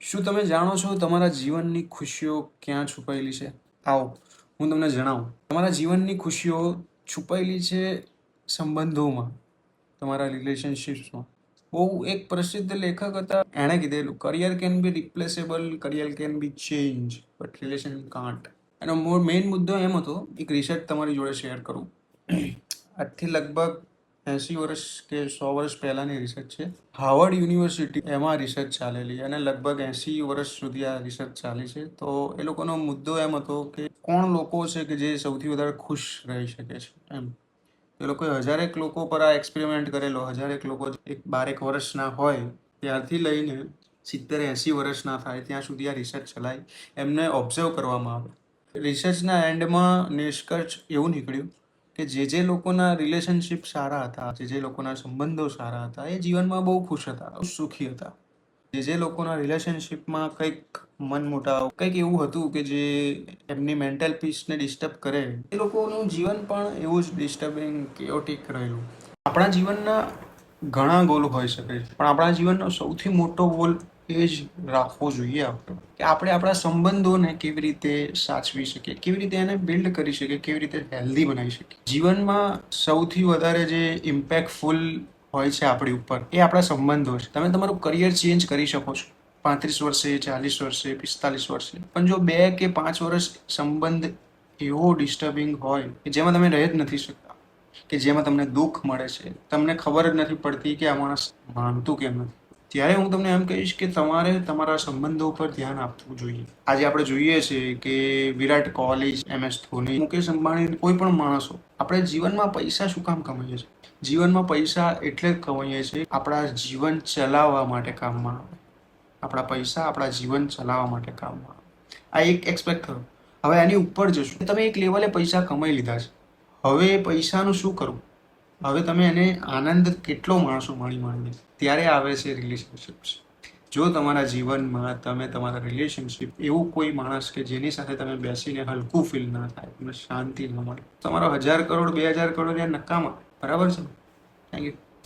શું તમે જાણો છો તમારા જીવનની ખુશીઓ ક્યાં છુપાયેલી છે? આવો હું તમને જણાવું. તમારા જીવનની ખુશીઓ છુપાયેલી છે સંબંધોમાં, તમારા રિલેશનશિપ્સમાં. બહુ એક પ્રસિદ્ધ લેખક હતા, એણે કીધેલું, career can be રિપ્લેસેબલ, career can be change, but relation can't. એનો મેઇન મુદ્દો એમ હતો, એક રિસર્ચ તમારી જોડે શેર કરું. આજથી લગભગ 80 વર્ષ કે 100 વર્ષ પહેલાંની રિસર્ચ છે. હાર્વર્ડ યુનિવર્સિટી એમાં રિસર્ચ ચાલેલી અને લગભગ 80 વર્ષ સુધી આ રિસર્ચ ચાલી છે. તો એ લોકોનો મુદ્દો એમ હતો કે કોણ લોકો છે કે જે સૌથી વધારે ખુશ રહી શકે છે એમ. એ લોકોએ 1000 લોકો પર આ એક્સપેરિમેન્ટ કરેલો. 1000 લોકો 12 વર્ષના હોય ત્યારથી લઈને 70-80 વર્ષના થાય ત્યાં સુધી આ રિસર્ચ ચલાવી. એમને ઓબ્ઝર્વ કરવામાં આવે. રિસર્ચના એન્ડમાં નિષ્કર્ષ એવું નીકળ્યું કે જે લોકોના રિલેશનશિપ સારા હતા, જે લોકોના સંબંધો સારા હતા, એ જીવનમાં બહુ ખુશ હતા, સુખી હતા. જે લોકોના રિલેશનશિપમાં કંઈક મનમોટાવ, કંઈક એવું હતું કે જે એમની મેન્ટલ પીસને ડિસ્ટર્બ કરે, એ લોકોનું જીવન પણ એવું જ ડિસ્ટર્બિંગ, કેઓટિક રહેલું. આપણા જીવનના ઘણા ગોલ હોઈ શકે છે, પણ આપણા જીવનનો સૌથી મોટો ગોલ એ જ રાખવો જોઈએ આપણે, કે આપણે આપણા સંબંધોને કેવી રીતે સાચવી શકીએ, કેવી રીતે એને બિલ્ડ કરી શકીએ, કેવી રીતે હેલ્ધી બનાવી શકીએ. જીવનમાં સૌથી વધારે જે ઇમ્પેક્ટફુલ હોય છે આપણી ઉપર, એ આપણા સંબંધો છે. તમે તમારું કરિયર ચેન્જ કરી શકો છો 35 વર્ષે, 40 વર્ષે, 45 વર્ષે, પણ જો 2 કે 5 વર્ષ સંબંધ એવો ડિસ્ટર્બિંગ હોય કે જેમાં તમે રહી જ નથી શકતા, કે જેમાં તમને દુઃખ મળે છે, તમને ખબર જ નથી પડતી કે આ માણસ માનતું કેમ નથી, ત્યારે હું તમને એમ કહીશ કે તમારે તમારા સંબંધો પર ધ્યાન આપવું જોઈએ. આજે આપણે જોઈએ છીએ કે વિરાટ કોહલી, MS ધોની, મુકેશ અંબાણી, કોઈ પણ માણસો, આપણે જીવનમાં પૈસા શું કામ કમાઈએ છીએ? જીવનમાં પૈસા એટલે જ કમાઈએ છીએ આપણા જીવન ચલાવવા માટે કામમાં આવે. આપણા પૈસા આપણા જીવન ચલાવવા માટે કામમાં આવે. આ એક એક્સપેક્ટ થયો. હવે એની ઉપર જશું. તમે એક લેવલે પૈસા કમાઈ લીધા છે, હવે પૈસાનું શું કરવું? હવે તમે એને આનંદ કેટલો માણસો માણી ત્યારે આવે છે રિલેશનશિપ્સ. જો તમારા જીવનમાં તમે તમારા રિલેશનશિપ એવું કોઈ માણસ કે જેની સાથે તમે બેસીને હલકું ફીલ ના થાય, તમને શાંતિ ન મળે, તમારો 1000 કરોડ 2000 કરોડ યા નકામા. બરાબર છે? Thank you.